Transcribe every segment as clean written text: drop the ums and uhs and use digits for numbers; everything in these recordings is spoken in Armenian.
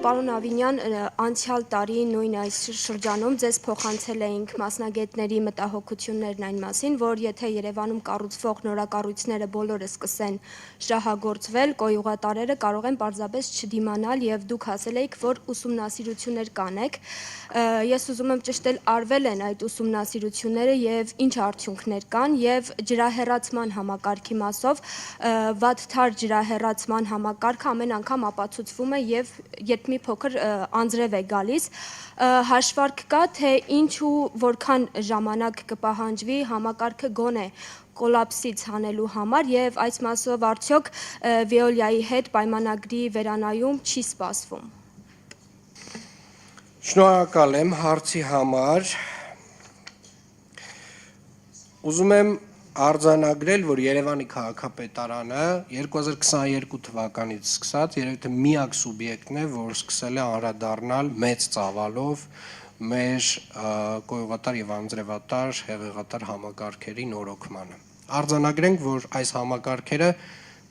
Պարոն Ավինյան, անցյալ տարի նույն այս շրջանում ձեզ փոխանցել էինք մասնագետների մտահոգություններն այն մասին, որ եթե Երևանում կառուցվող նորակառույցները բոլորը սկսեն շահագործվել, կոյուղատարերը կարող են պարզապես չդիմանալ եւ դուք ասել էիք, որ ուսումնասիրություններ կանեք։ Ես ուզում եմ ճշտել, արվել են այդ ուսումնասիրությունները եւ ինչ արդյունքներ կան եւ ջրահեռացման համակարգի մասով վատթար ջրահեռացման համակարգը ամեն անգամ ապացուցվում է եւ երբ մի փոքր անձրև է գալիս, հաշվարկ կա, թե ինչ ու որքան ժամանակ կպահանջվի համակարգը գոնե կոլապսից հանելու համար եւ այս մասով արդյոք Veolia-ի հետ պայմանագրի վերանայում չի սպասվում։ Շնորհակալ եմ հարցի համար։ Ուզում եմ արձանագրել, որ Երևանի քաղաքապետարանը 2022 թվականից սկսած երևի թե միակ սուբյեկտն է, որ սկսել է անդրադառնալ մեծ ծավալով մեր կոյուղատար եւ անձրևատար հեղեղատար համակարգերի նորոգմանը։ Արձանագրենք, որ այս համակարգերը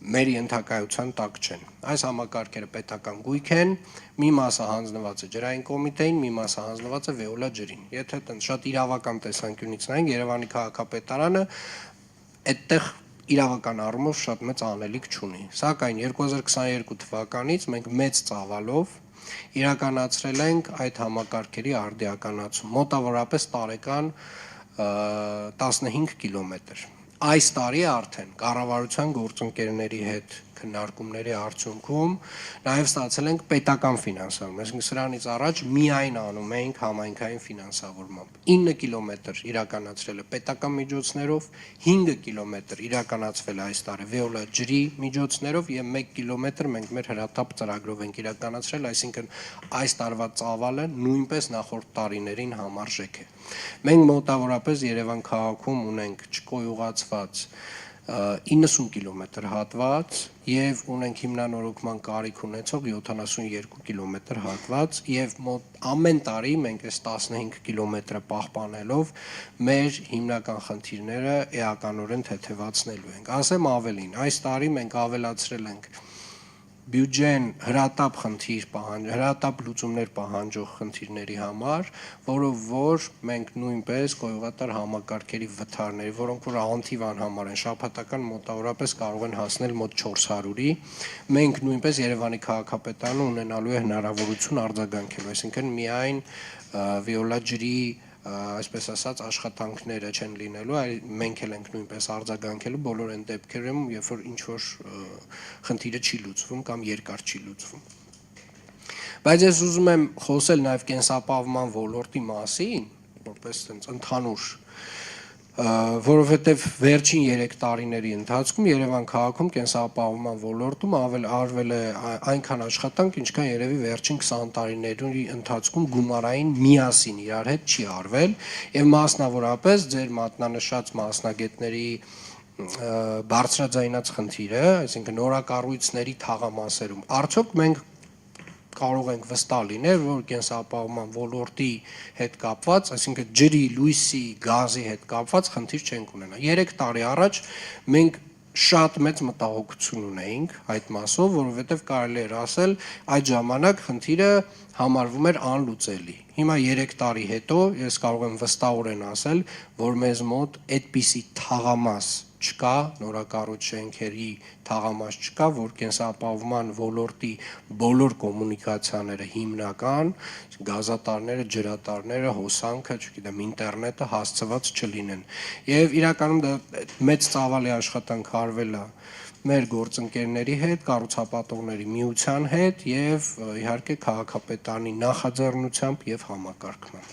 մեր ենթակայության տակ չեն։ Այս համակարգերը պետական գույք են, մի մասը հանձնված է ջրային կոմիտեին, մի մասը հանձնված է Veolia ջրին։ Եթե այդպես շատ իրավական տեսանկյունից նայենք, Երևանի քաղաքապետարանը այդտեղ իրավական առումով շատ մեծ անելիք չունի։ Սակայն 2022 թվականից մենք մեծ ծավալով իրականացրել ենք այդ համակարգերի արդիականացում, մոտավորապես տարեկան 15 կիլոմետր։ Այս տարի արդեն կառավարության գործընկերների հետ քննարկումների արդյունքում նաև ստացել ենք պետական ֆինանսավորում, այսինքն սրանից առաջ միայն անում էինք համայնքային ֆինանսավորմամբ։ 9 կիլոմետր իրականացրել է պետական միջոցներով, 5 կիլոմետր իրականացվել է այս տարի Veolia ջրի միջոցներով եւ 1 կիլոմետր մենք մեր հրատապ ծրագրով ենք իրականացրել, այսինքն այս տարվա ծավալը նույնպես նախորդ տարիներին համարժեք է։ Մենք մոտավորապես Երևան քաղաքում ունենք չկոյուղացված 90 կիլոմետր հատված եւ ունենք հիմնանորոգման կարիք ունեցող 72 կիլոմետր հատված եւ ամեն տարի մենք այս 15 կիլոմետրը պահպանելով մեր հիմնական խնդիրները էականորեն թեթևացնելու ենք։ Ասեմ ավելին, այս տարի մենք ավելացրել ենք բյուջեն հրատապ հրատապ լուծումներ պահանջող խնդիրների համար, որով որ մենք նույնպես կոյուղատար համակարգերի վթարների, որոնք որ անթիվան համար են, շաբաթական մոտավորապես կարող են հասնել մոտ 400-ի, մենք նույնպես Երևանի քաղաքապետարանը ունենալու է հնարավորություն արձագանքելու, այսինքն միայն Veolia ջրի այսպես ասած աշխատանքները չեն լինելու, այլ մենք էլ ենք նույնպես արձագանքելու բոլոր այն դեպքերում, երբ որ ինչ որ խնդիրը չի լուծվում կամ երկար չի լուծվում։ Բայց ես ուզում եմ խոսել նաև կենսապահովման ոլորտի մասին, որպես ընդհանուր, որովհետև վերջին 3 տարիների ընթացքում Երևան քաղաքում կենսապահովման ոլորտում արվել է այնքան աշխատանք, ինչքան երևի վերջին 20 տարիների ընթացքում գումարային միասին իրար հետ չի արվել, եւ մասնավորապես ձեր մատնանշած մասնագետների բարձրաձայնած խնդիրը, այսինքն նորակառույցների թաղամասերում, արդյոք մենք կարող ենք վստահ լինել, որ կենսապահովման ոլորտի հետ կապված, այսինքն ջրի, լույսի, գազի հետ կապված խնդիր չենք ունենա։ 3 տարի առաջ մենք շատ մեծ մտահոգություն ունեինք այդ մասով, որովհետև կարելի էր ասել այդ ժամանակ խնդիրը համարվում էր անլուծելի։ Հիմա 3 տարի հետո ես կարող եմ վստահորեն ասել, որ մեզ մոտ այդպիսի թաղամաս չկա, նորակառույց շենքերի թաղամաս չկա, որ կենսապահովման ոլորտի բոլոր կոմունիկացիաները հիմնական, գազատարները, ջրատարները, հոսանքը, չգիտեմ, ինտերնետը հասցված չլինեն։ Եվ իրականում դա մեծ ծավալի աշխատանք արվել է մեր գործընկերների հետ, կառուցապատողների միության հետ եւ իհարկե քաղաքապետարանի նախաձեռնությամբ եւ համակարգման։